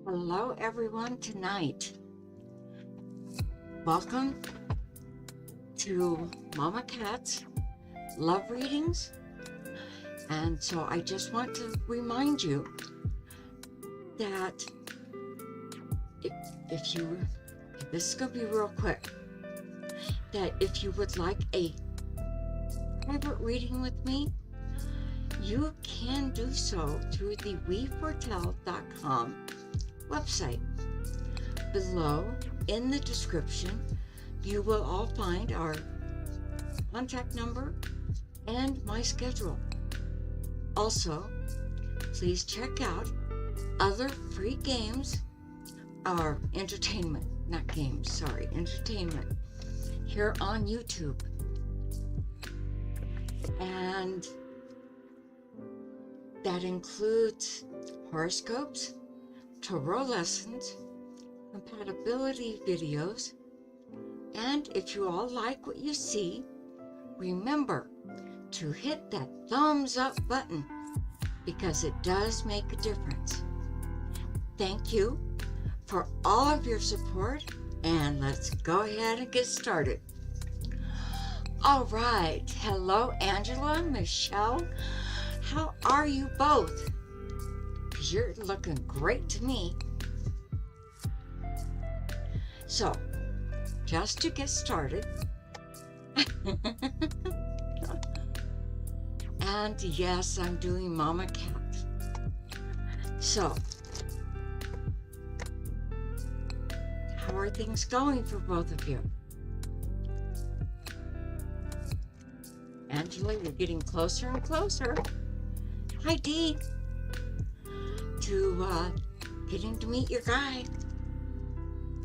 Hello, everyone, tonight. Welcome to Mama Cat's Love Readings. And so I just want to remind you that if you, this is going to be real quick, that if you would like a private reading with me, you can do so through the weforetell.com website. Below in the description, you will all find our contact number and my schedule. Also, please check out other free games or entertainment, not games, sorry, entertainment here on YouTube. And that includes horoscopes, tarot lessons, compatibility videos, and if you all like what you see, remember to hit that thumbs up button because it does make a difference. Thank you for all of your support, and let's go ahead and get started. All right, hello Angela, Michelle, how are you both? Because you're looking great to me. So, just to get started, and yes, I'm doing Mama Cat. So, how are things going for both of you? Angela, you're getting closer and closer. Hi, Dee. To getting to meet your guy.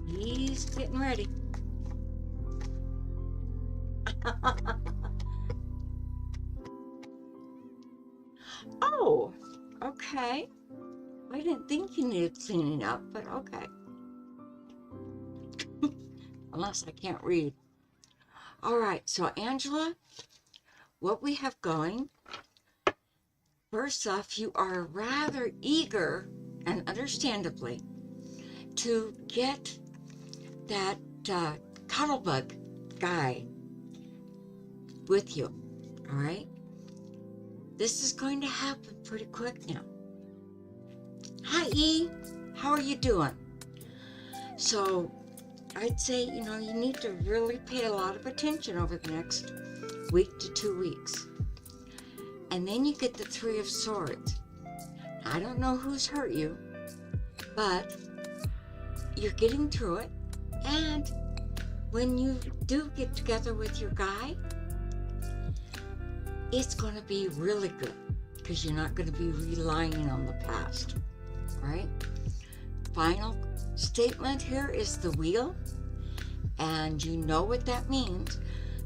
He's getting ready. Oh, okay. I didn't think you needed cleaning up, but okay. Unless I can't read. All right, so Angela, what we have going, first off, you are rather eager, and understandably, to get that Cuddlebug guy with you, all right? This is going to happen pretty quick now. Hi, E. How are you doing? So I'd say, you need to really pay a lot of attention over the next week to 2 weeks. And then you get the Three of Swords. I don't know who's hurt you, but you're getting through it. And when you do get together with your guy, it's going to be really good because you're not going to be relying on the past, right? Final statement here is the wheel, and you know what that means.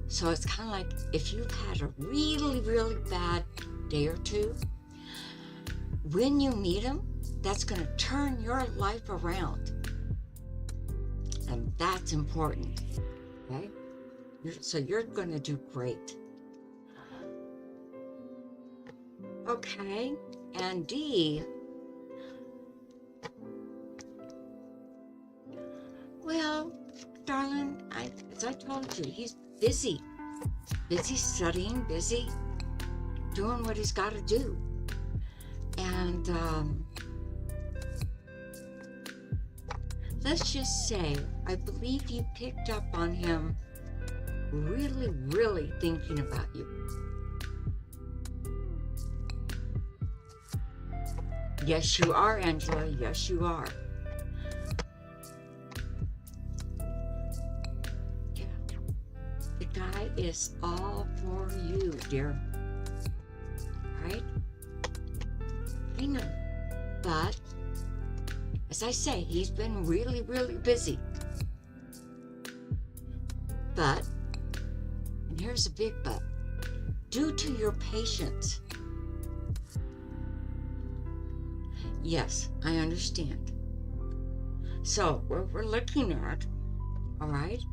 So it's kind of like if you've had a really, really bad day or two, when you meet him, that's going to turn your life around. And that's important, okay? So you're going to do great. Okay, and D. Well, darling, as I told you, he's busy. Busy studying, busy doing what he's got to do. And let's just say, I believe you picked up on him really, really thinking about you. Yes, you are, Angela. Yes, you are. Yeah. The guy is all for you, dear. Right? I know. But, as I say, he's been really, really busy. But, and here's a big but, due to your patience. Yes, I understand. So, what we're looking at, all right,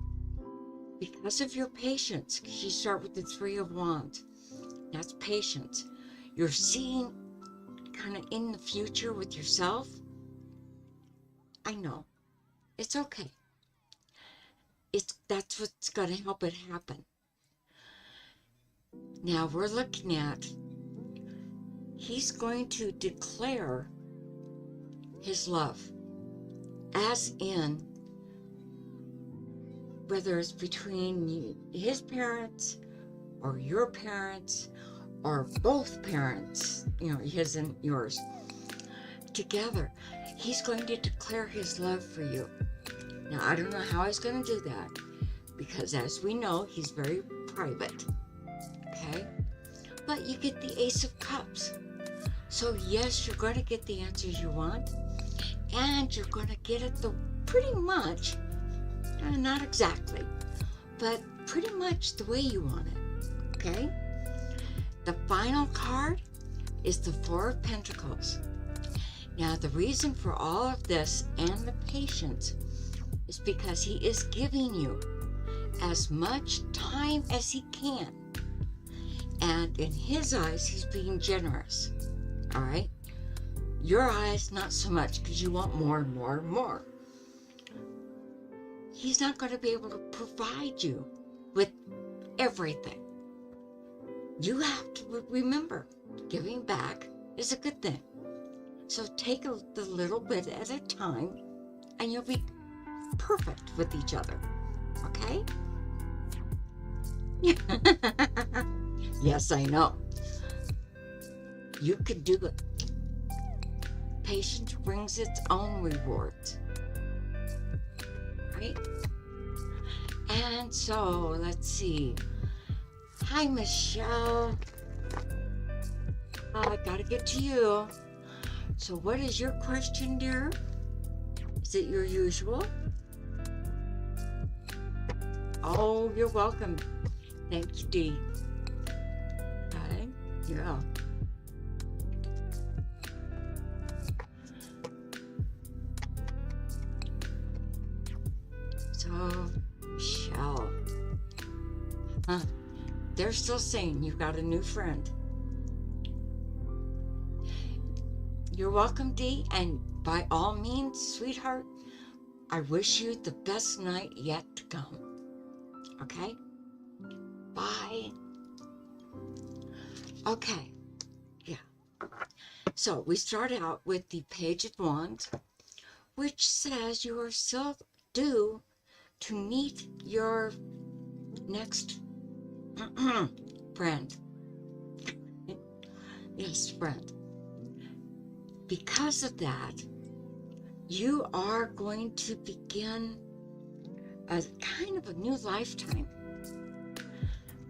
because of your patience, you start with the Three of Wands. That's patience. You're seeing kind of in the future with yourself, I know. It's okay. That's what's going to help it happen. Now we're looking at, he's going to declare his love, as in, whether it's between his parents or your parents or both parents, his and yours, together, he's going to declare his love for you. Now, I don't know how he's going to do that, because as we know, he's very private, okay? But you get the Ace of Cups. So yes, you're going to get the answers you want, and you're going to get it pretty much, not exactly, but pretty much the way you want it, okay? The final card is the Four of Pentacles. Now, the reason for all of this and the patience is because he is giving you as much time as he can. And in his eyes, he's being generous. All right? Your eyes, not so much, because you want more and more and more. He's not going to be able to provide you with everything. You have to remember, giving back is a good thing. So take the little bit at a time, and you'll be perfect with each other. Okay? Yes, I know. You can do it. Patience brings its own rewards. Right? And so, let's see. Hi, Michelle. I gotta get to you. So what is your question, dear? Is it your usual? Oh, you're welcome. Thank you, Dee. Okay, yeah. So, Michelle. They're still saying you've got a new friend. You're welcome, Dee, and by all means, sweetheart, I wish you the best night yet to come. Okay? Bye. Okay. Yeah. So we start out with the Page of Wands, which says you are still due to meet your next friend. Yes, friend. Because of that, you are going to begin a kind of a new lifetime.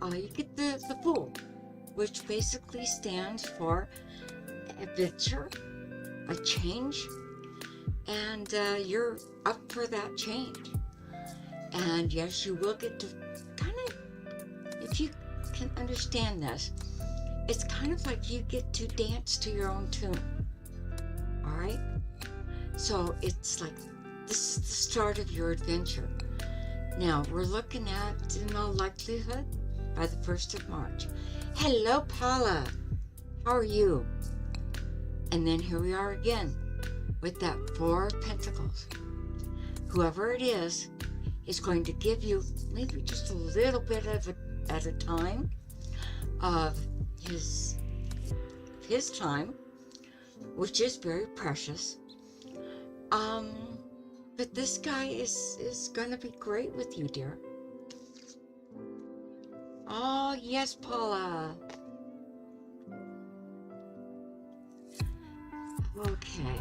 You get the Fool, which basically stands for adventure, a change, and you're up for that change. And yes, you will get to kind of, if you can understand this, it's kind of like you get to dance to your own tune. All right? So it's like, this is the start of your adventure. Now, we're looking at, in all likelihood, by the 1st of March. Hello, Paula. How are you? And then here we are again with that Four of Pentacles. Whoever it is going to give you maybe just a little bit of at a time of his time, which is very precious. But this guy is going to be great with you, dear. Oh, yes, Paula. Okay.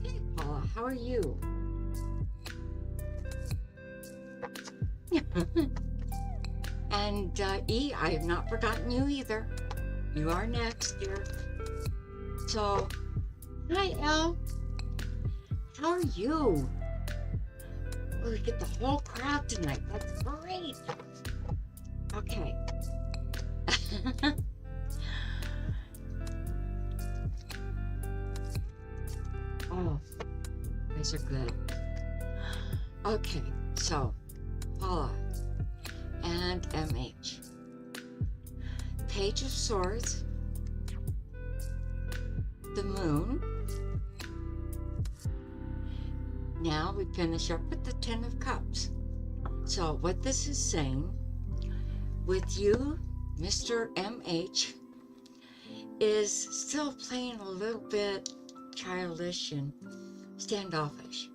Hey, Paula, how are you? And E, I have not forgotten you either. You are next, dear. So, hi, Elle. How are you? Oh, we get the whole crowd tonight. That's great. Okay. Oh, you guys are good. Okay, so Paula and MH. Page of Swords, the Moon, now we finish up with the Ten of Cups. So what this is saying, with you, Mr. MH, is still playing a little bit childish and standoffish.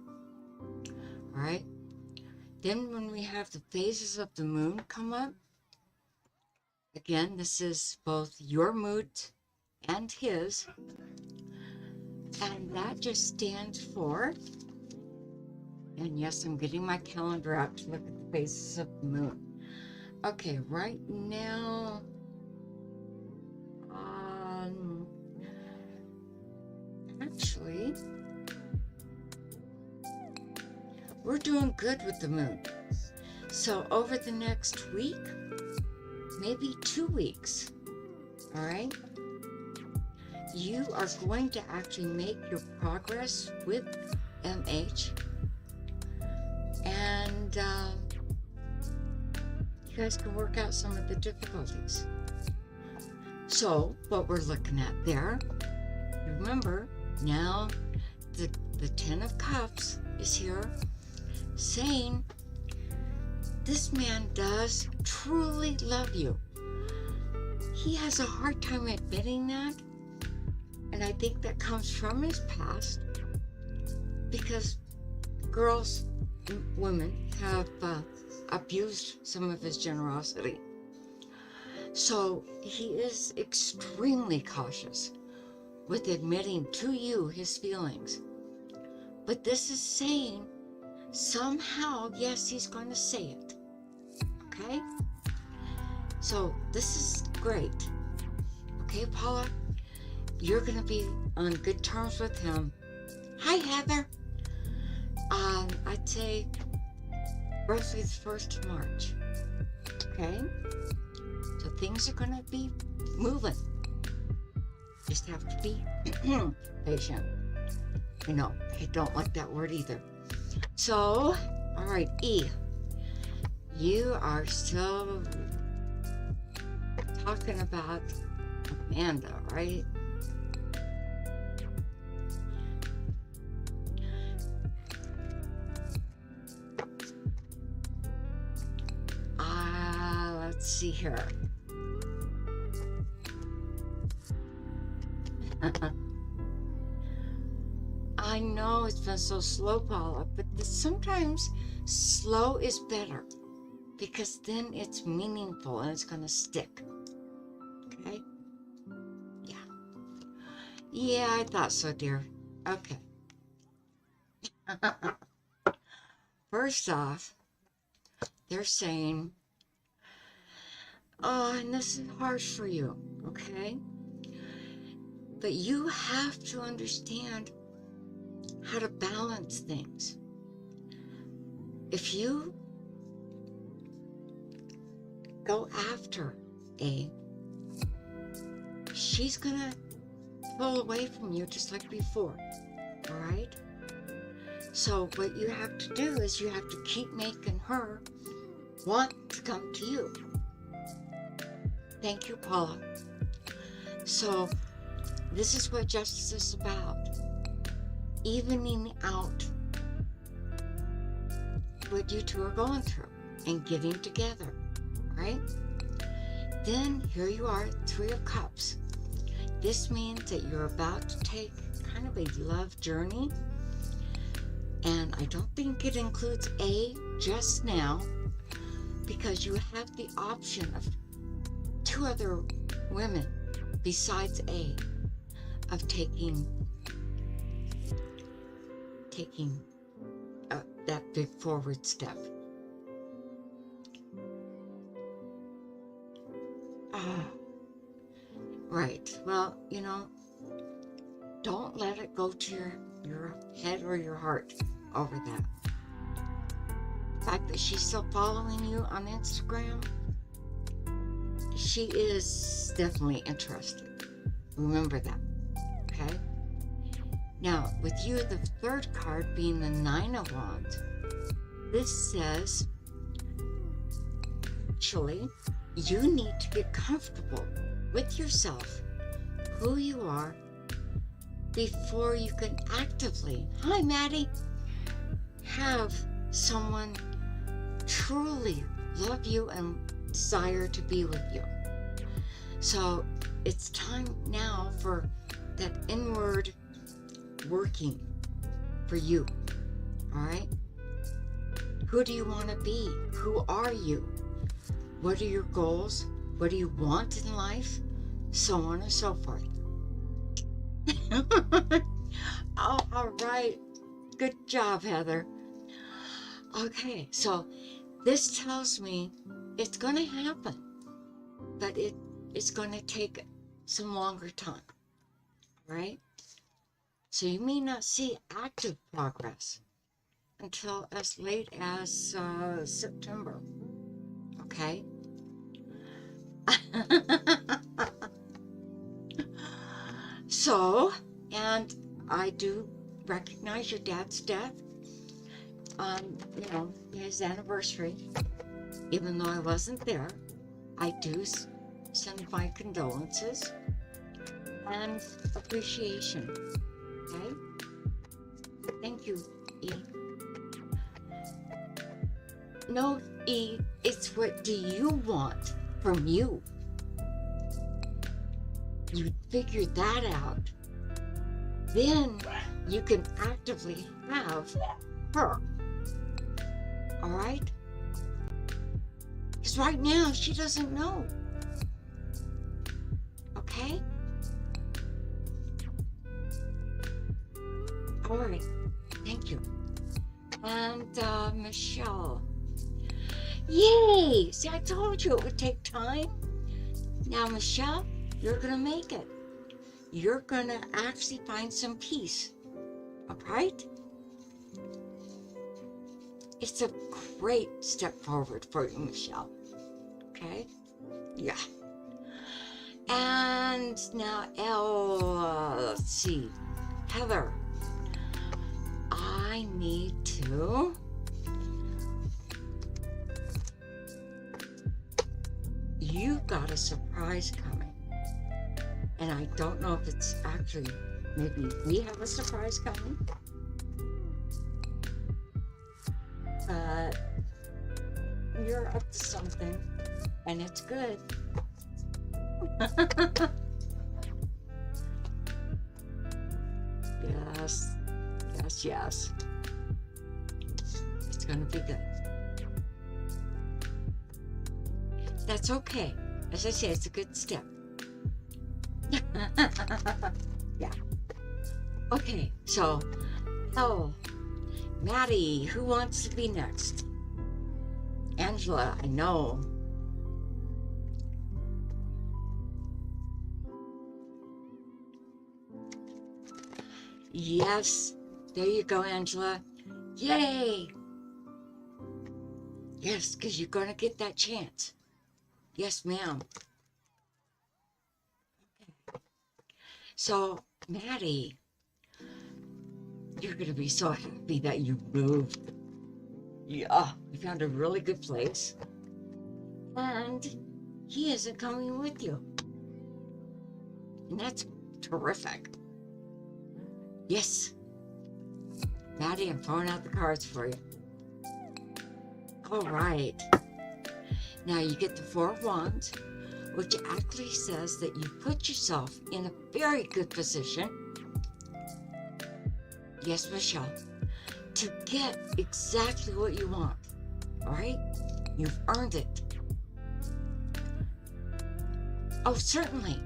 All right? Then when we have the phases of the moon come up, again, this is both your mood and his, and that just stands for, and yes, I'm getting my calendar out to look at the phases of the moon. Okay, right now, actually, we're doing good with the moon. So over the next week, maybe 2 weeks, all right, you are going to actually make your progress with MH, and you guys can work out some of the difficulties. So what we're looking at there, remember, now the Ten of Cups is here, saying this man does truly love you. He has a hard time admitting that, and I think that comes from his past, because girls, women have abused some of his generosity. So he is extremely cautious with admitting to you his feelings. But this is saying, somehow, yes, he's going to say it. Okay? So this is great. Okay, Paula? You're going to be on good terms with him. Hi, Heather. I'd say roughly the 1st of March. Okay? So things are going to be moving. Just have to be patient. I know, I don't like that word either. So, all right, E. You are still talking about Amanda, right? Let's see here. I know it's been so slow, Paula, but sometimes slow is better, because then it's meaningful and it's going to stick. Okay? Yeah. Yeah, I thought so, dear. Okay. First off, they're saying, oh, and this is harsh for you, okay? But you have to understand how to balance things. If you go after A, she's gonna pull away from you just like before, all right? So what you have to do is you have to keep making her want to come to you. Thank you, Paula. So this is what justice is about. Evening out what you two are going through and getting together, right? Then here you are, 3 of Cups. This means that you're about to take kind of a love journey, and I don't think it includes A just now, because you have the option of 2 other women besides A of taking that big forward step. Right. Well, you know, don't let it go to your head or your heart over that. The fact that she's still following you on Instagram, she is definitely interested. Remember that, okay? Now, with you, the 3rd card being the 9 of Wands, this says, actually, you need to get comfortable with yourself, who you are, before you can actively, hi Maddie, have someone truly love you and desire to be with you. So it's time now for that inward working for you. All right? Who do you want to be? Who are you? What are your goals? What do you want in life? So on and so forth. Oh, all right. Good job, Heather. Okay, so this tells me it's going to happen, but it's going to take some longer time. All right? So you may not see active progress until as late as September. Okay? So, and I do recognize your dad's death on, his anniversary. Even though I wasn't there, I do send my condolences and appreciation. Okay? Thank you, E. No, E, it's what do you want from you? You figure that out. Then you can actively have her. All right? Because right now she doesn't know. Okay? All right. Thank you. And Michelle. Yay! See, I told you it would take time. Now, Michelle, you're going to make it. You're going to actually find some peace. All right? It's a great step forward for you, Michelle. Okay? Yeah. And now, let's see. Heather, I need to... You've got a surprise coming. And I don't know if it's actually, maybe we have a surprise coming. But you're up to something, and it's good. Yes, yes, yes. It's gonna be good. That's okay. As I say, it's a good step. Yeah. Okay, so, Maddie, who wants to be next? Angela, I know. Yes, there you go, Angela. Yay! Yes, because you're going to get that chance. Yes, ma'am. Okay. So, Maddie, you're going to be so happy that you moved. Yeah, you found a really good place. And he isn't coming with you. And that's terrific. Yes. Maddie, I'm throwing out the cards for you. All right. Now you get the Four of Wands, which actually says that you put yourself in a very good position. Yes, Michelle. To get exactly what you want. All right? You've earned it. Oh, certainly.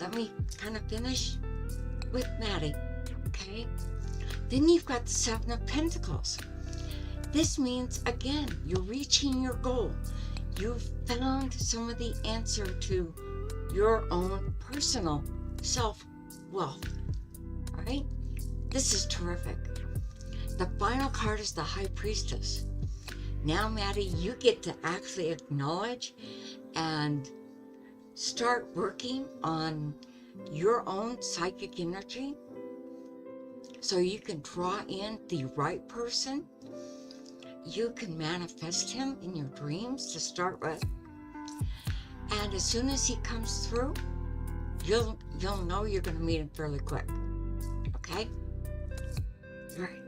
Let me kind of finish with Maddie, okay? Then you've got the Seven of Pentacles. This means, again, you're reaching your goal. You've found some of the answer to your own personal self-wealth, all right? This is terrific. The final card is the High Priestess. Now, Maddie, you get to actually acknowledge and start working on your own psychic energy so you can draw in the right person. You can manifest him in your dreams to start with. And as soon as he comes through, you'll know you're going to meet him fairly quick. Okay? All right.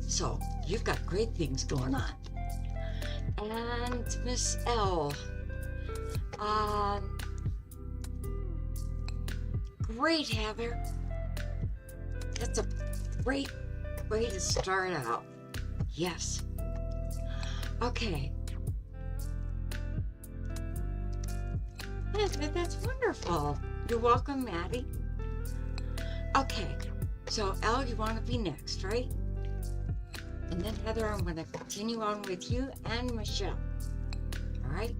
So you've got great things going on. And Miss L, great, Heather. That's a great way to start out. Yes. Okay. That's wonderful. You're welcome, Maddie. Okay. So, Elle, you want to be next, right? And then, Heather, I'm going to continue on with you and Michelle. All right?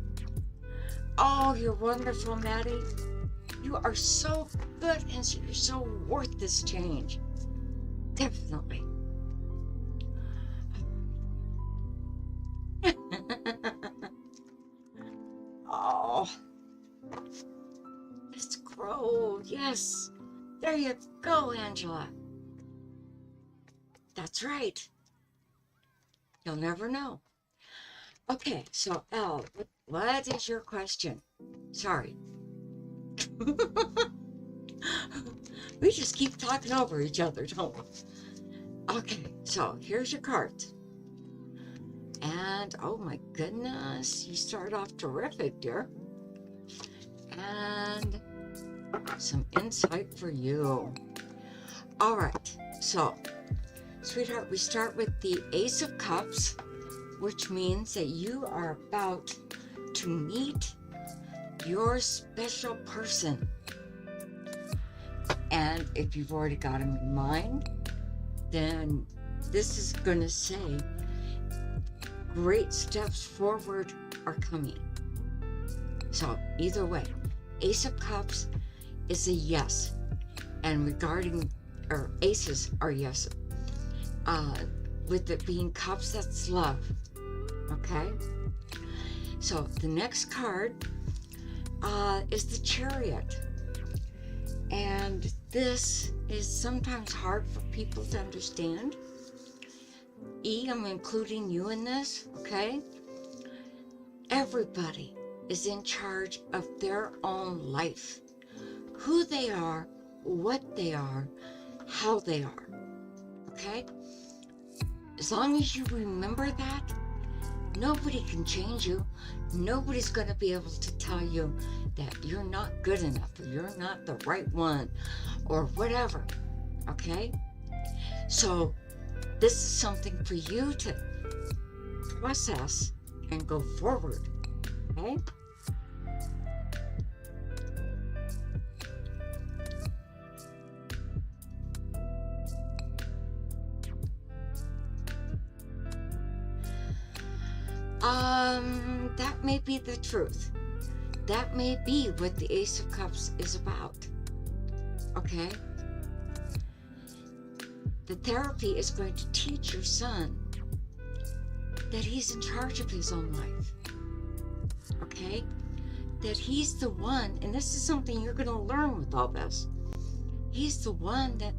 Oh, you're wonderful, Maddie. You are so good, and you're so worth this change. Definitely. Oh, let's grow. Yes. There you go, Angela. That's right. You'll never know. Okay, so Elle, what is your question? Sorry. We just keep talking over each other, don't we? Okay, so here's your cards. And oh my goodness, you start off terrific, dear. And some insight for you. All right, so sweetheart, we start with the Ace of Cups, which means that you are about to meet your special person. And if you've already got him in mind, then this is going to say great steps forward are coming. So either way, Ace of Cups is a yes. And regarding, or aces are yes. With it being cups, that's love. Okay? So the next card is the Chariot. And this is sometimes hard for people to understand. I'm including you in this, okay? Everybody is in charge of their own life. Who they are, what they are, how they are, okay? As long as you remember that, nobody can change you. Nobody's going to be able to tell you that you're not good enough or you're not the right one or whatever, okay? So this is something for you to process and go forward, okay? That may be the truth. That may be what the Ace of Cups is about, okay? The therapy is going to teach your son that he's in charge of his own life, okay? That he's the one, and this is something you're going to learn with all this. He's the one that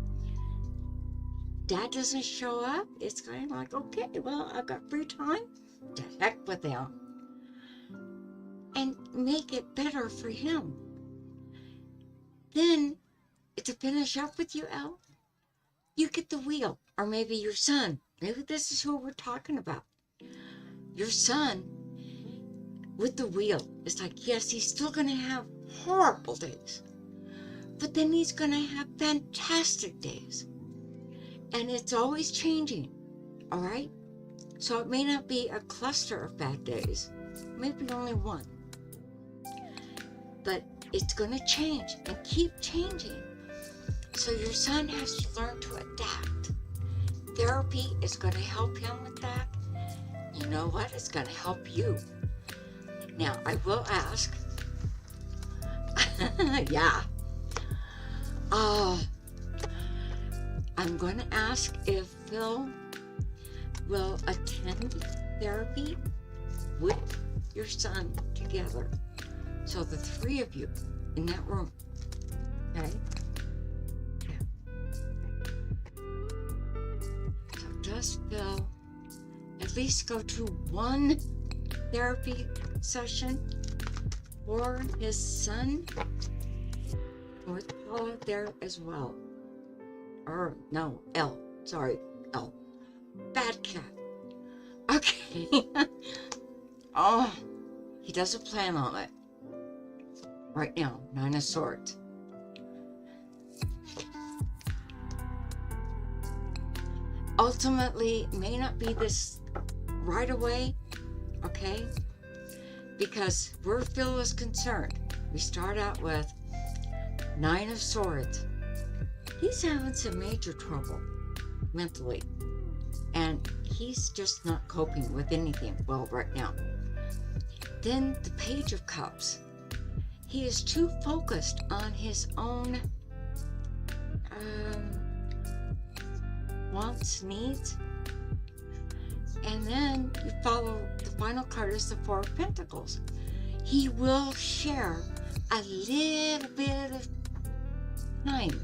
Dad doesn't show up. It's kind of like, okay, well, I've got free time. To heck with him. And make it better for him. Then, to finish up with you, Elle, you get the wheel, or maybe your son. Maybe this is who we're talking about. Your son with the wheel. It's like, yes, he's still going to have horrible days, but then he's going to have fantastic days. And it's always changing, all right? So it may not be a cluster of bad days, maybe only one. But it's going to change and keep changing. So your son has to learn to adapt. Therapy is going to help him with that. You know what? It's going to help you. Now, I will ask. Yeah. I'm going to ask if Phil will attend therapy with your son together. So the three of you in that room, okay? Yeah. So does Phil at least go to one therapy session for his son? With Paula there as well. Or no, L. Sorry, L. bad cat. Okay. Oh, he doesn't plan on it. Right now, 9 of Swords. Ultimately, it may not be this right away, okay? Because where Phil is concerned, we start out with 9 of Swords. He's having some major trouble mentally, and he's just not coping with anything well right now. Then the Page of Cups. He is too focused on his own wants, needs. And then you follow, the final card is the Four of Pentacles. He will share a little bit of time.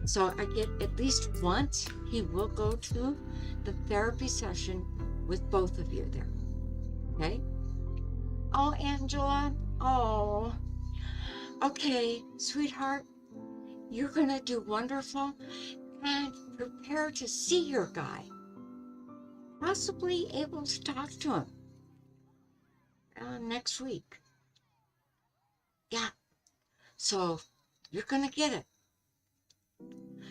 So I get at least once he will go to the therapy session with both of you there. Okay? Oh, Angela. Oh. Okay, sweetheart. You're going to do wonderful, and prepare to see your guy. Possibly able to talk to him next week. Yeah. So you're going to get it.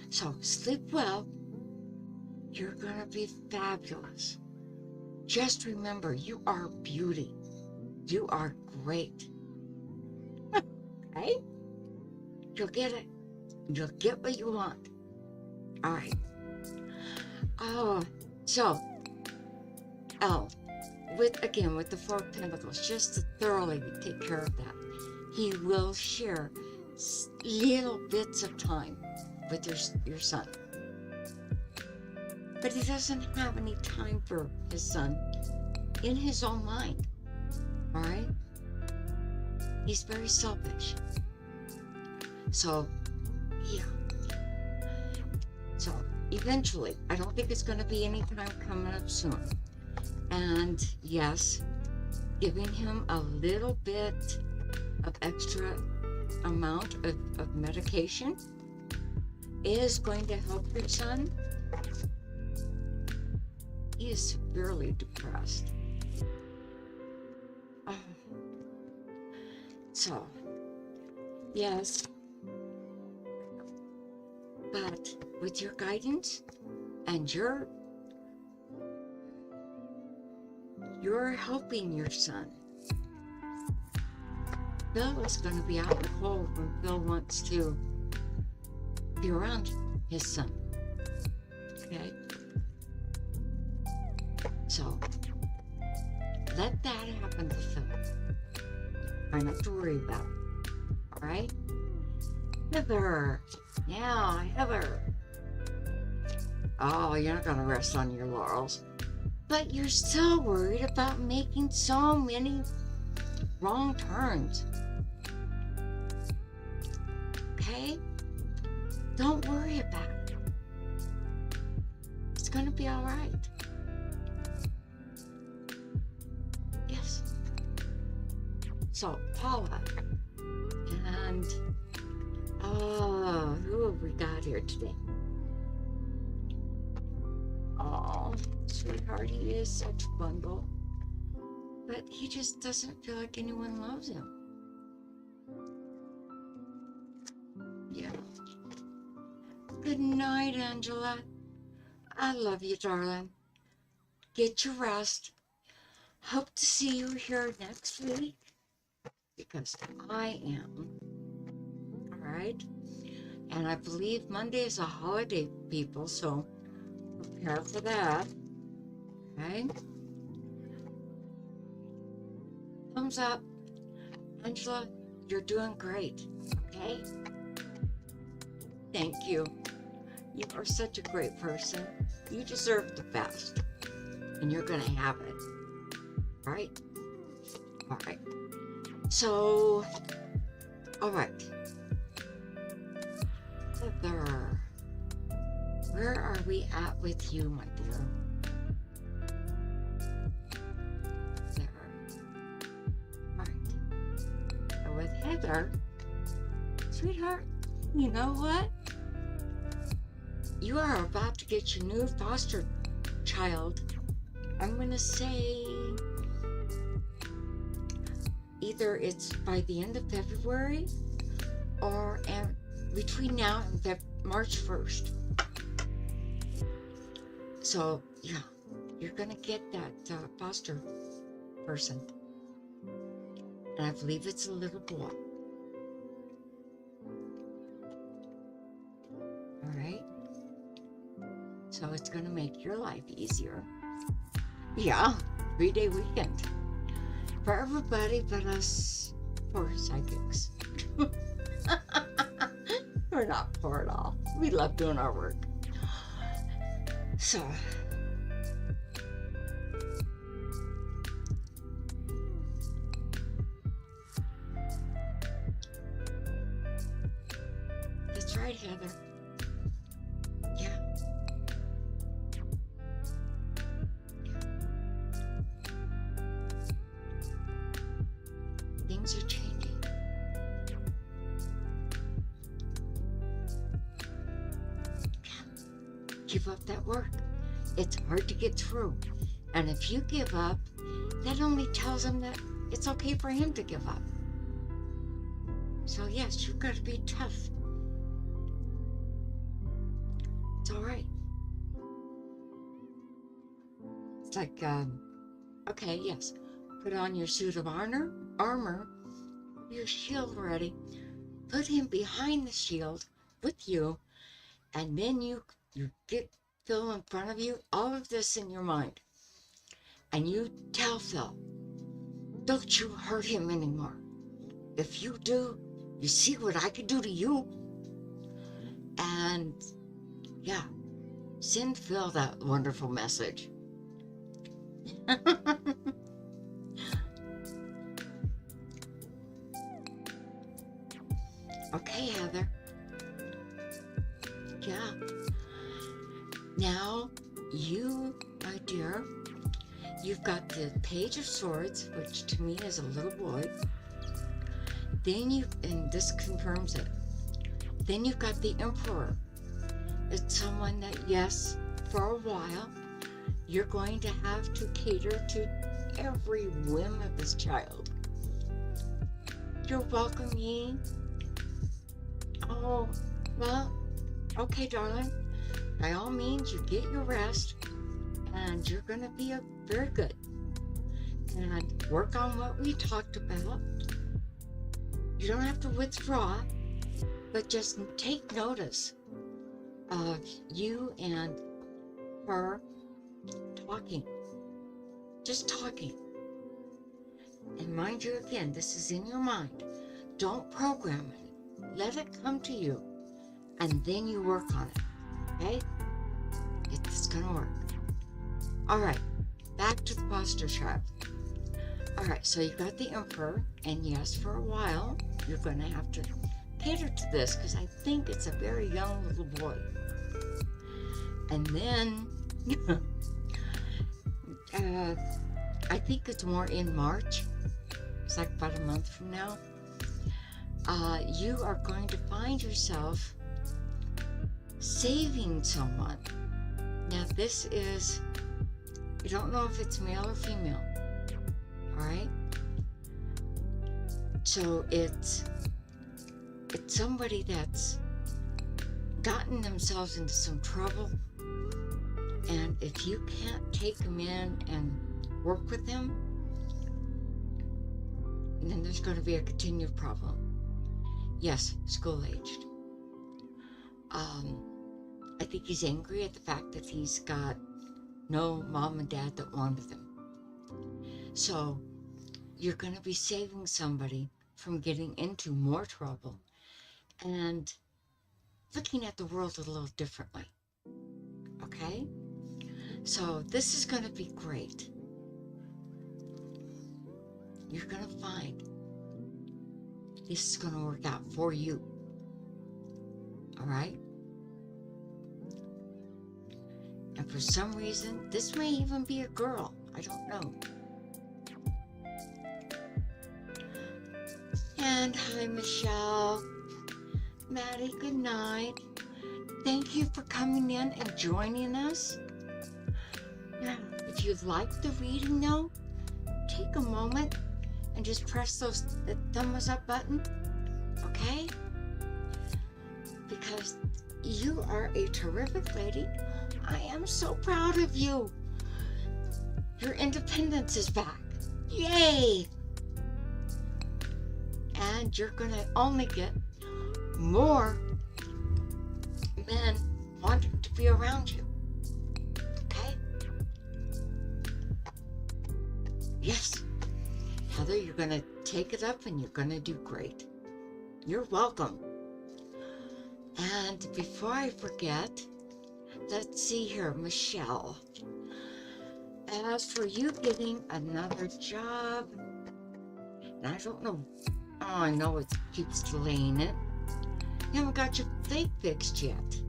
So sleep well. You're going to be fabulous. Just remember, you are beauty. You are great. Okay? You'll get it. You'll get what you want. All right. Oh, so, with the Four of Pentacles, just to thoroughly take care of that, he will share little bits of time with your son. But he doesn't have any time for his son in his own mind. All right? He's very selfish. So, yeah. So, eventually, I don't think it's going to be any time coming up soon. And yes, giving him a little bit of extra amount of medication is going to help your son. He is severely depressed. So, yes, but with your guidance and you're helping your son. Bill is going to be out in the cold when Bill wants to be around his son. Okay? So, let that happen to Phil. Try not to worry about it. Alright? Heather. Yeah, Heather. Oh, you're not going to rest on your laurels. But you're so worried about making so many wrong turns. Okay? Don't worry about it. It's going to be all right. Yes. So, Paula. And, who have we got here today? Oh, sweetheart, he is such a bundle. But he just doesn't feel like anyone loves him. Yeah. Good night, Angela. I love you, darling. Get your rest. Hope to see you here next week. Because I am. Alright? And I believe Monday is a holiday, people, so prepare for that. Okay? Thumbs up. Angela, you're doing great. Okay? Thank you. You are such a great person. You deserve the best. And you're going to have it. Alright? Alright. So, alright. Heather. Where are we at with you, my dear? There. Alright. So with Heather, sweetheart, you know what? you are about to get your new foster child. I'm going to say either it's by the end of February or between now and March 1st. So, yeah, you're going to get that foster person. And I believe it's a little boy. All right? So it's going to make your life easier. Yeah, 3-day weekend. For everybody but us poor psychics. We're not poor at all. We love doing our work. So, that's right, Heather. Yeah. Things are changing. Give up that work. It's hard to get through. And if you give up, that only tells him that it's okay for him to give up. So yes, you've got to be tough. It's all right. It's like, okay, yes, put on your suit of armor, your shield ready, put him behind the shield with you, and then you get Phil in front of you, all of this in your mind, and you tell Phil, don't you hurt him anymore. If you do, you see what I could do to you. And yeah, send Phil that wonderful message. Okay, Heather. Yeah. Now, you, my dear, you've got the Page of Swords, which to me is a little boy. Then and this confirms it. Then you've got the Emperor. It's someone that, yes, for a while, you're going to have to cater to every whim of this child. You're welcome, Yi. Oh, well, okay, darling. By all means, you get your rest, and you're going to be very good. And work on what we talked about. You don't have to withdraw, but just take notice of you and her talking. Just talking. And mind you, again, this is in your mind. Don't program it. Let it come to you, and then you work on it. Okay? It's gonna work. All right, back to the foster child. All right, so you got the Emperor, and yes, for a while, you're gonna have to cater to this, because I think it's a very young little boy. And then, I think it's more in March. It's like about a month from now. You are going to find yourself saving someone. Now this is, you don't know if it's male or female, all right? So it's somebody that's gotten themselves into some trouble, and if you can't take them in and work with them, then there's going to be a continued problem. Yes, school-aged. I think he's angry at the fact that he's got no mom and dad that wanted him. So you're going to be saving somebody from getting into more trouble and looking at the world a little differently. Okay? So this is going to be great. You're going to find this is going to work out for you. All right? And for some reason, this may even be a girl. I don't know. And hi, Michelle. Maddie, good night. thank you for coming in and joining us. Now, if you like the reading though, take a moment and just press the thumbs up button, okay? Because you are a terrific lady. I am so proud of you. Your independence is back. Yay! And you're gonna only get more men wanting to be around you. Okay? Yes. Heather, you're gonna take it up and you're gonna do great. You're welcome. And before I forget, let's see here, Michelle. As for you getting another job, and I don't know, I know it keeps delaying it. You haven't got your plate fixed yet.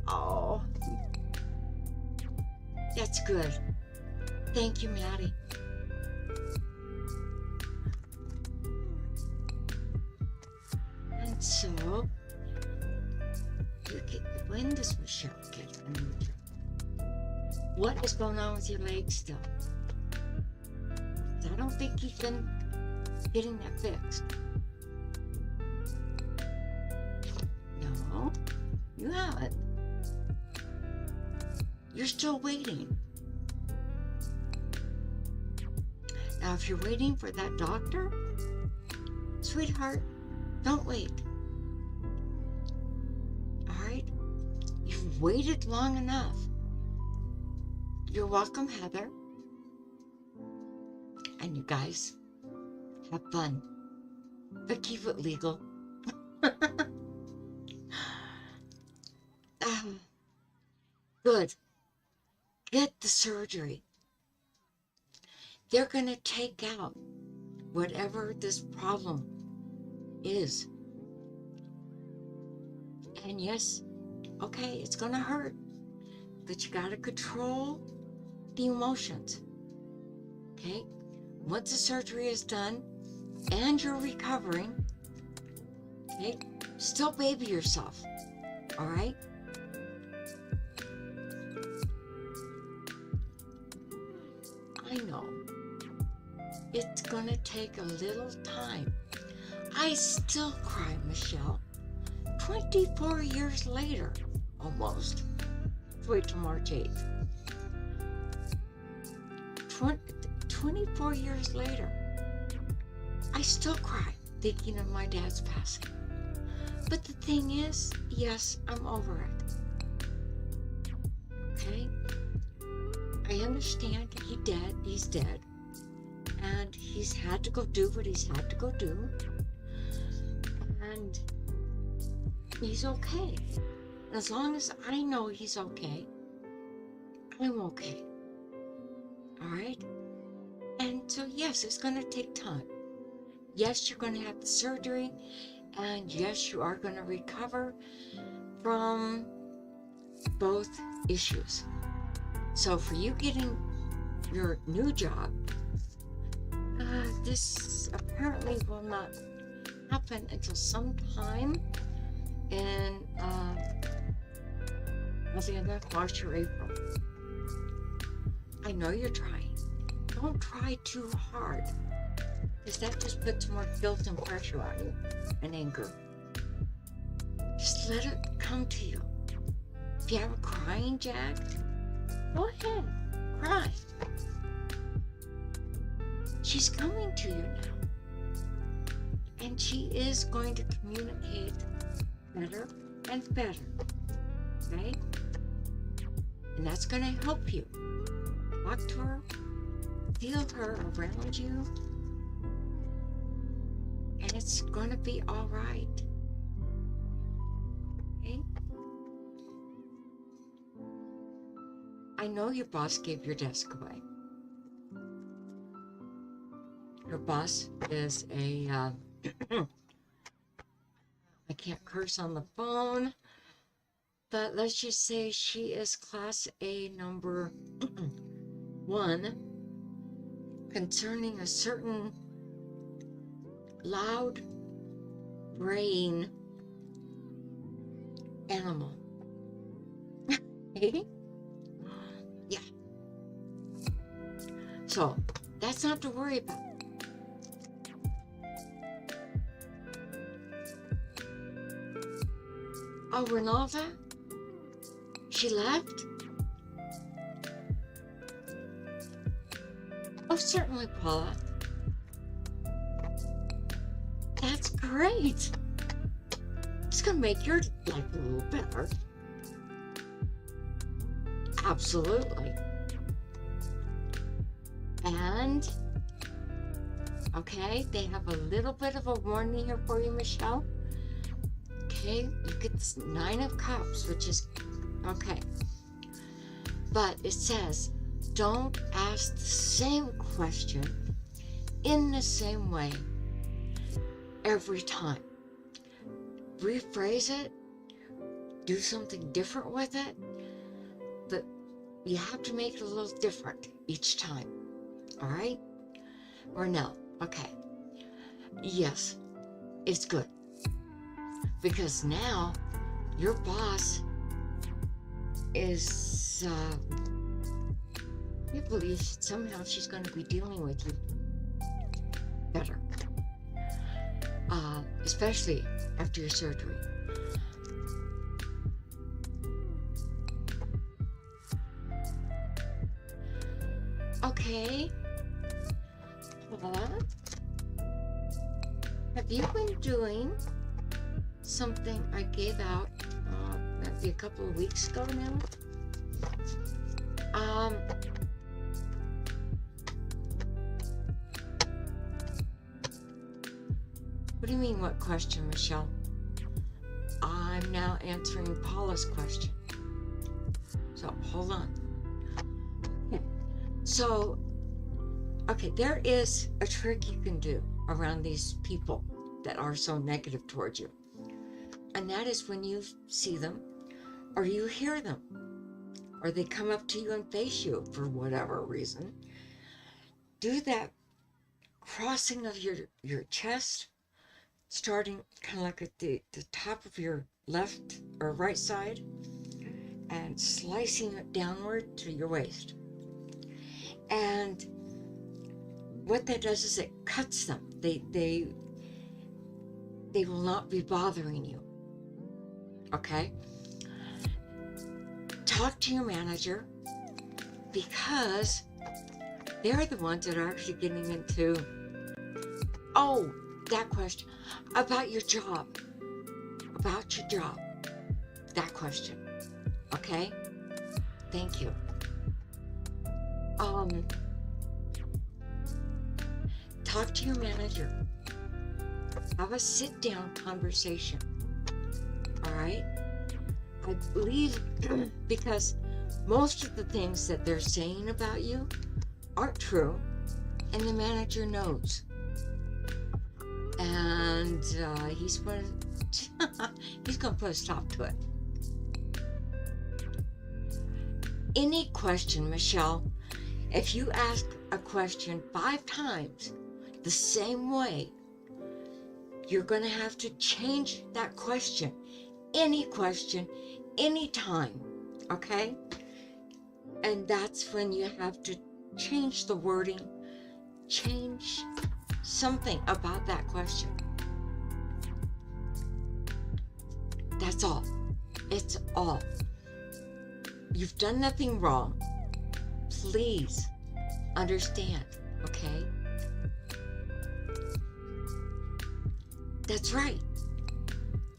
Oh, that's good. Thank you, Maddie. And so, when does Michelle get a new job? What is going on with your legs still? I don't think you've been getting that fixed. No, you haven't. You're still waiting. Now, if you're waiting for that doctor, sweetheart, don't wait. All right? You've waited long enough. You're welcome, Heather. And you guys, have fun. But keep it legal. Good. Get the surgery. They're going to take out whatever this problem is. And yes, okay, it's going to hurt. But you got to control the emotions. Okay? Once the surgery is done and you're recovering, okay, still baby yourself. All right? I know it's gonna take a little time. I still cry, Michelle. 24 years later, almost. Wait till March 8th. 24 years later, I still cry thinking of my dad's passing. But the thing is, yes, I'm over it. Okay? I understand he's dead, and he's had to go do what he's had to go do, and he's okay. As long as I know he's okay, I'm okay. All right? And so, yes, it's going to take time. Yes, you're going to have the surgery, and yes, you are going to recover from both issues. So for you getting your new job, this apparently will not happen until sometime in the end of March or April. I know you're trying. Don't try too hard, because that just puts more guilt and pressure on you and anger. Just let it come to you. If you have a crying jack, go ahead, cry. She's coming to you now. And she is going to communicate better and better. Okay? And that's going to help you. Talk to her, feel her around you, and it's going to be all right. Okay? I know your boss gave your desk away. Your boss is a, I can't curse on the phone, but let's just say she is class A number 1 concerning a certain loud brain animal. Okay? Yeah. So that's not to worry about. Oh, Renalda? She left? Oh, certainly, Paula. That's great. It's going to make your life a little better. Absolutely. And, okay, they have a little bit of a warning here for you, Michelle. Okay, you get this 9 of Cups, which is, okay. But it says, don't ask the same question in the same way every time. Rephrase it, do something different with it, but you have to make it a little different each time. All right? Or no? Okay. Yes, it's good. Because now your boss is, I believe somehow she's going to be dealing with you better. Especially after your surgery. Okay. Have you been doing something I gave out maybe a couple of weeks ago now? What do you mean, what question, Michelle? I'm now answering Paula's question. So, hold on. Okay. So, okay, there is a trick you can do around these people that are so negative towards you. And that is when you see them, or you hear them, or they come up to you and face you for whatever reason, do that crossing of your chest, starting kind of like at the top of your left or right side, and slicing it downward to your waist. And what that does is it cuts them. They will not be bothering you. Okay? Talk to your manager, because they're the ones that are actually getting into, oh, that question about your job. About your job. That question. Okay? Thank you. Talk to your manager. Have a sit-down conversation. All right? I believe because most of the things that they're saying about you aren't true, and the manager knows. And he's going to put a stop to it. Any question, Michelle, if you ask a question 5 times the same way, you're going to have to change that question. Any question, anytime, okay? And that's when you have to change the wording, change something about that question. That's all. It's all. You've done nothing wrong. Please understand, okay? That's right.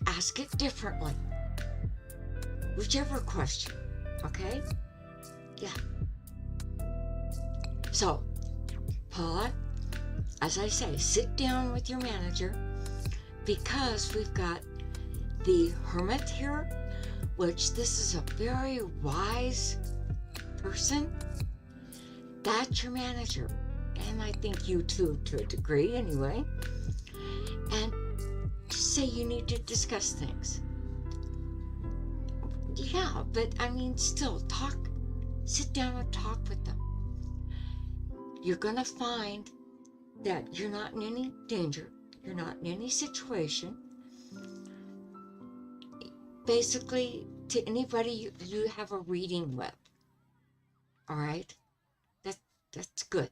Ask it differently. Whichever question, okay? Yeah. So, Paula, as I say, sit down with your manager, because we've got the Hermit here, which this is a very wise person. That's your manager. And I think you too, to a degree anyway. And just say you need to discuss things. Yeah, but I mean, still talk, sit down and talk with them. You're going to find that you're not in any danger. You're not in any situation basically to anybody you have a reading with. All right? That, that's good.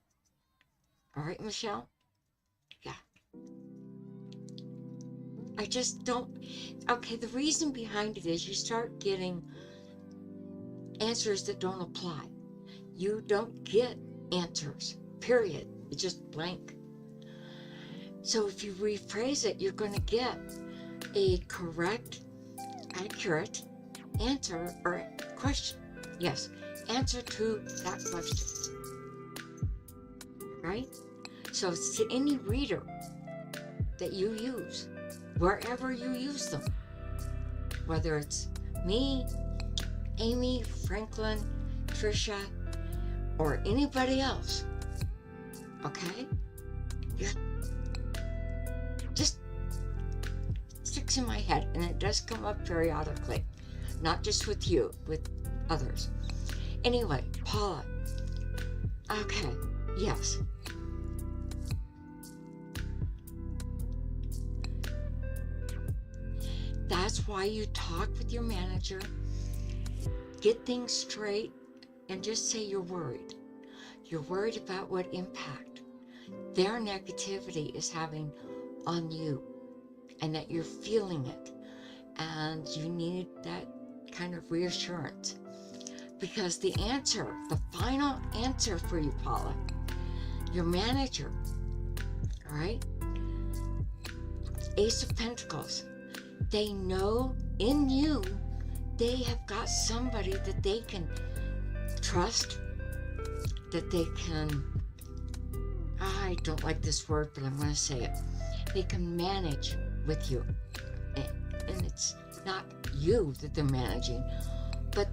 All right, Michelle? Yeah. I just don't. Okay, the reason behind it is you start getting answers that don't apply. You don't get answers, period. It's just blank. So if you rephrase it, you're going to get a correct, accurate answer or question. Yes, answer to that question. Right? So it's to any reader that you use, wherever you use them, whether it's me, Amy, Franklin, Trisha, or anybody else. Okay? Yeah. Just sticks in my head, and it does come up periodically, not just with you, with others. Anyway, Paula. Okay, yes. That's why you talk with your manager, get things straight, and just say you're worried. You're worried about what impact their negativity is having on you, and that you're feeling it, and you need that kind of reassurance. Because the answer, the final answer for you, Paula, your manager, all right? Ace of Pentacles, they know in you, they have got somebody that they can trust, that they can, I don't like this word, but I'm going to say it. They can manage with you. And it's not you that they're managing, but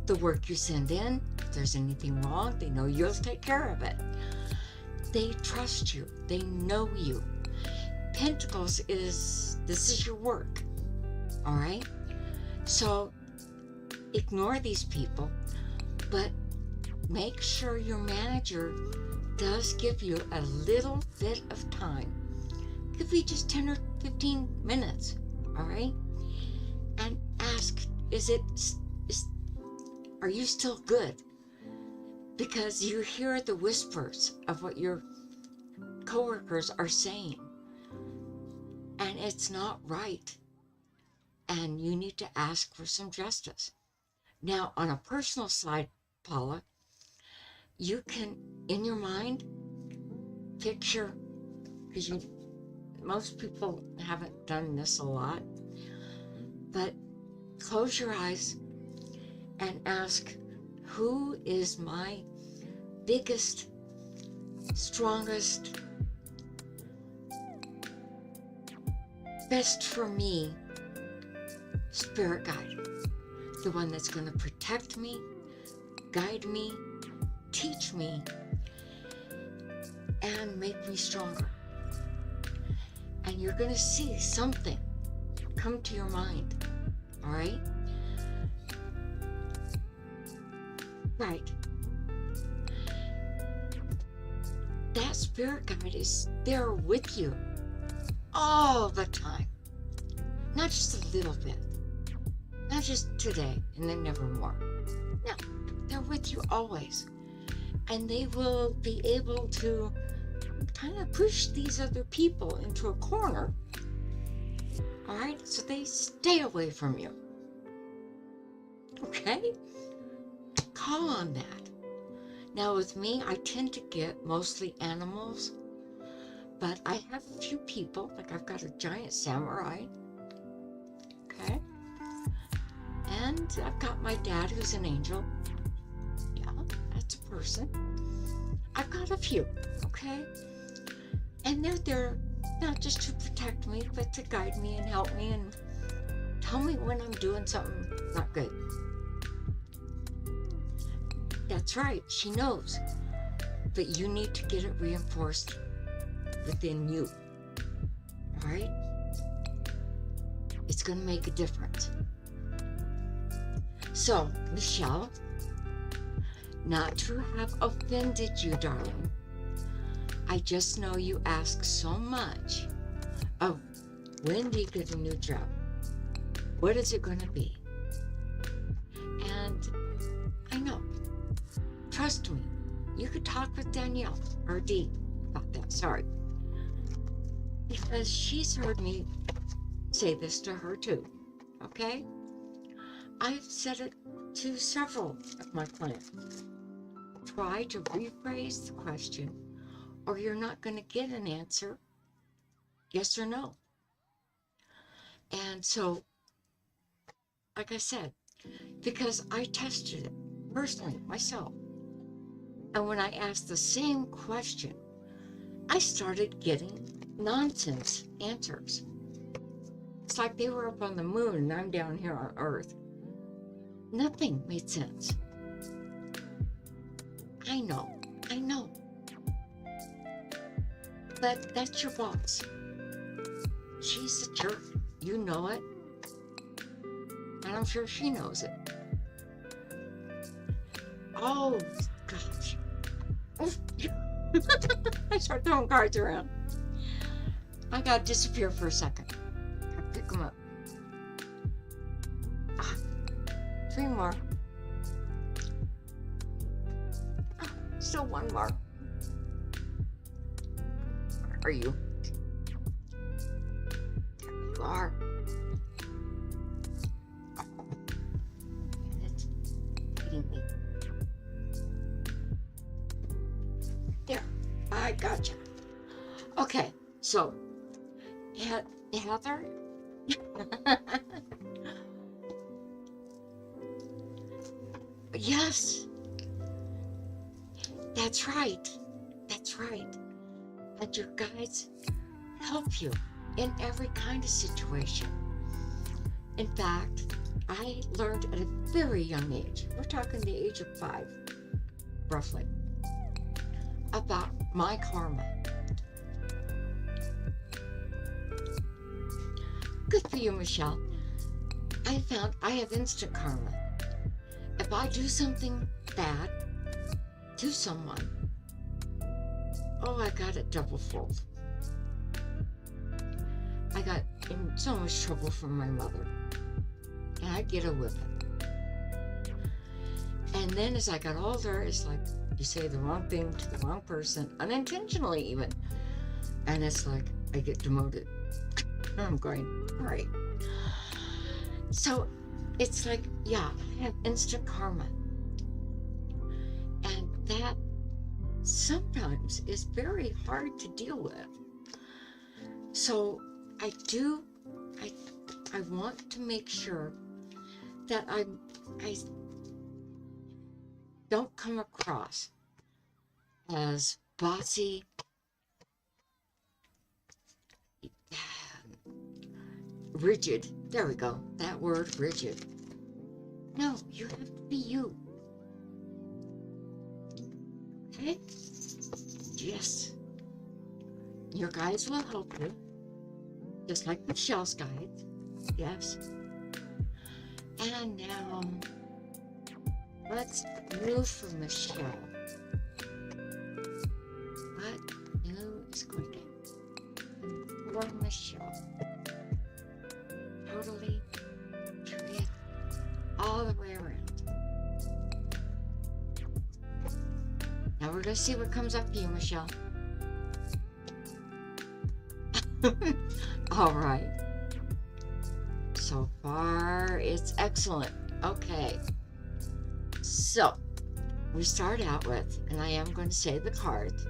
the work you send in. If there's anything wrong, they know you'll take care of it. They trust you. They know you. Pentacles is, this is your work. All right? So ignore these people, but make sure your manager does give you a little bit of time. Could be just 10 or 15 minutes, all right? And ask, are you still good? Because you hear the whispers of what your coworkers are saying, and it's not right. And you need to ask for some justice. Now, on a personal side, Paula, you can, in your mind, picture, because most people haven't done this a lot, but close your eyes and ask, who is my biggest, strongest, best for me spirit guide? The one that's going to protect me, guide me, teach me, and make me stronger. And you're going to see something come to your mind, all right? Right. That spirit guide is there with you all the time. Not just a little bit. Not just today and then nevermore. No, they're with you always. And they will be able to kind of push these other people into a corner. All right? So they stay away from you. Okay? Call on that. Now with me, I tend to get mostly animals, but I have a few people, like I've got a giant samurai. Okay? And I've got my dad who's an angel. Yeah, that's a person. I've got a few, okay? And they're there not just to protect me, but to guide me and help me and tell me when I'm doing something not good. That's right, she knows. But you need to get it reinforced within you. All right? It's going to make a difference. So, Michelle, not to have offended you, darling, I just know you ask so much of when do you get a new job? What is it going to be? And I know, trust me, you could talk with Danielle, or Dee, about that, sorry. Because she's heard me say this to her too, okay? I've said it to several of my clients. Try to rephrase the question, or you're not going to get an answer, yes or no. And so, like I said, because I tested it personally myself, and when I asked the same question, I started getting nonsense answers. It's like they were up on the moon and I'm down here on Earth. Nothing made sense. I know. But that's your boss. She's a jerk. You know it. And I'm sure she knows it. Oh, gosh. I start throwing cards around. I gotta disappear for a second. Gotta pick them up. 3 more. Still 1 more. Where are you? There you are. It's eating me. There, I gotcha. Okay, so Heather. Yes, that's right. And your guides help you in every kind of situation. In fact, I learned at a very young age, we're talking the age of 5, roughly, about my karma. Good for you, Michelle. I found I have instant karma. If I do something bad to someone, I got it double fold. I got in so much trouble from my mother, and I'd get a whipping. And then as I got older, it's like you say the wrong thing to the wrong person, unintentionally even, and it's like I get demoted. I'm going, all right. So it's like, yeah, I have instant karma. And that sometimes is very hard to deal with. So I want to make sure that I don't come across as bossy, rigid. There we go. That word, rigid. No, you have to be you. Okay? Yes. Your guides will help you. Just like Michelle's guides. Yes. And now, let's move for Michelle. What new is going to for Michelle? Totally curious all the way around. Now we're going to see what comes up for you, Michelle. All right. So far, it's excellent. Okay. So, we start out with, and I am going to say the cards.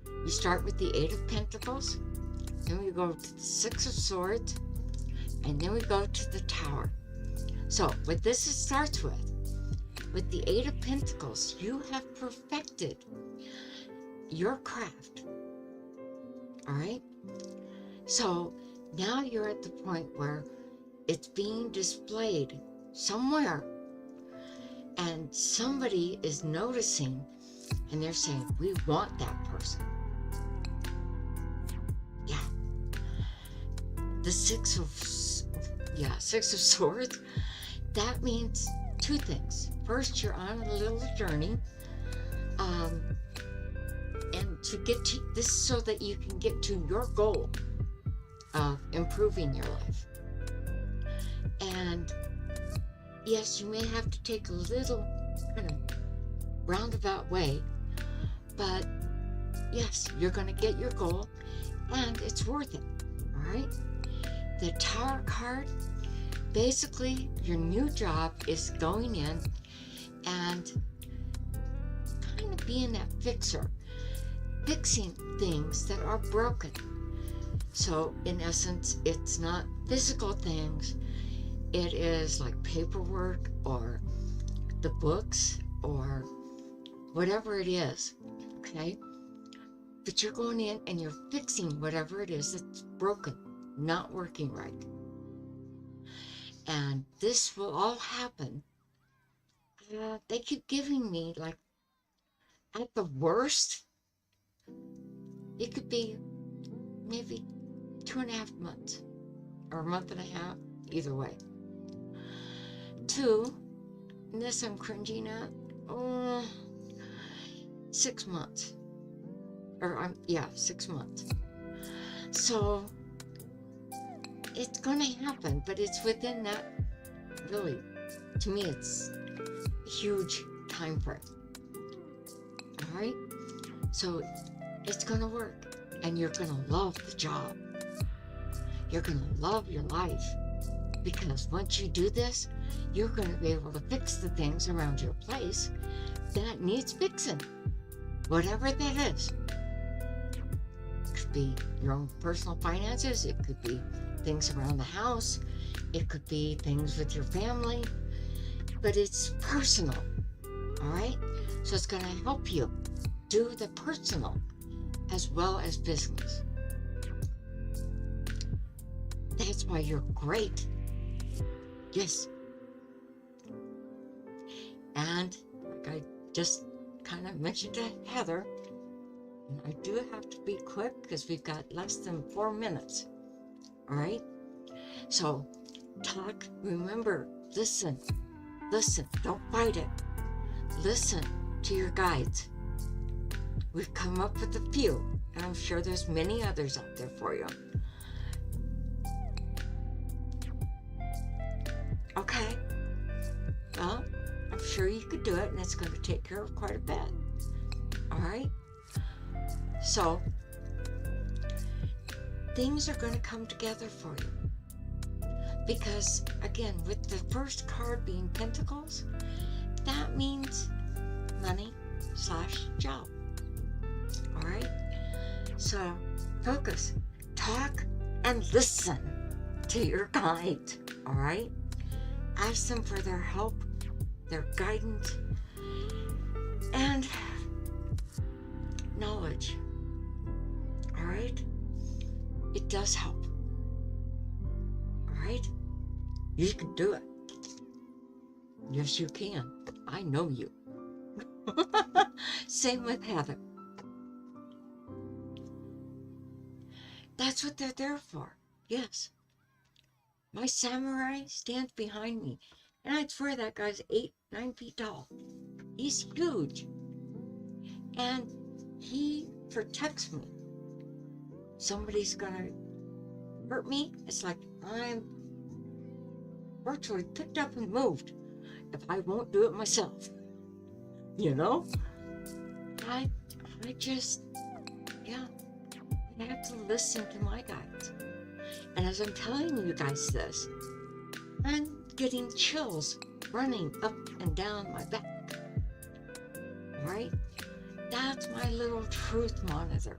You start with the 8 of Pentacles, then we go to the 6 of Swords, and then we go to the Tower. So, what this starts with the 8 of Pentacles, you have perfected your craft. All right? So, now you're at the point where it's being displayed somewhere, and somebody is noticing, and they're saying, we want that person. Yeah. The 6 of Swords, that means 2 things. First, you're on a little journey, and to get to this so that you can get to your goal of improving your life. And yes, you may have to take a little kind of roundabout way, but yes, you're going to get your goal, and it's worth it. All right. The Tower card, basically, your new job is going in and kind of being that fixer, fixing things that are broken. So in essence, it's not physical things. It is like paperwork or the books or whatever it is, okay? But you're going in and you're fixing whatever it is that's broken, not working right. And this will all happen. They keep giving me, like, at the worst, it could be maybe 2.5 months or a month and a half, either way. 2, and this I'm cringing at, 6 months. Or, 6 months. So, it's going to happen, but it's within that, really, to me, it's a huge time frame. All right? So, it's going to work, and you're going to love the job. You're going to love your life, because once you do this, you're going to be able to fix the things around your place that needs fixing, whatever that is. It could be your own personal finances. It could be things around the house. It could be things with your family, but it's personal. All right? So it's going to help you do the personal as well as business. That's why you're great. Yes. And like I just kind of mentioned to Heather, and I do have to be quick because we've got less than 4 minutes. All right? So talk, remember, listen, don't fight it. Listen to your guides. We've come up with a few, and I'm sure there's many others out there for you. Okay, well, I'm sure you could do it, and it's going to take care of quite a bit. All right? So, things are going to come together for you. Because, again, with the first card being Pentacles, that means money/job. All right? So, focus, talk, and listen to your guide. All right? Ask them for their help, their guidance, and knowledge. All right? It does help. All right? You can do it. Yes, you can. I know you. Same with Heather. That's what they're there for. Yes. My samurai stands behind me, and I swear that guy's 9 feet tall. He's huge, and he protects me. Somebody's gonna hurt me, it's like I'm virtually picked up and moved if I won't do it myself. You know? I just, I have to listen to my guides. And as I'm telling you guys this, I'm getting chills running up and down my back. All right? That's my little truth monitor.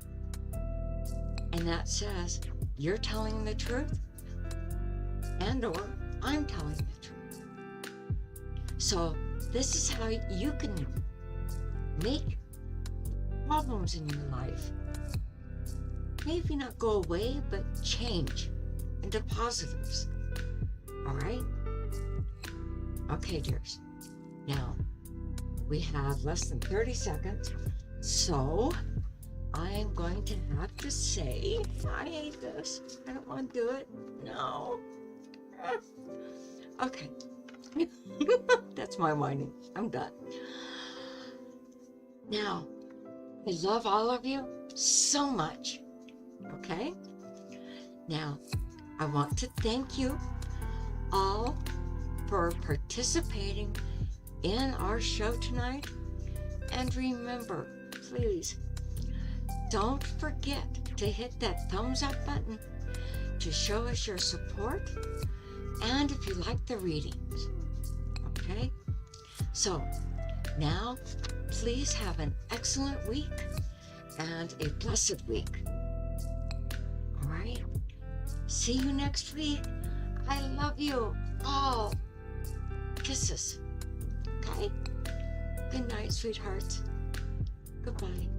And that says, you're telling the truth, and or I'm telling the truth. So this is how you can make problems in your life maybe not go away, but change into positives. All right? Okay, dears. Now, we have less than 30 seconds, so I am going to have to say, I hate this. I don't want to do it. No. Okay. That's my whining. I'm done. Now, I love all of you so much. Okay? Now, I want to thank you, all for participating in our show tonight. And remember, please, don't forget to hit that thumbs up button to show us your support and if you like the readings. Okay? So now, please have an excellent week and a blessed week. All right? See you next week. I love you all. Kisses. Okay? Good night, sweethearts. Goodbye.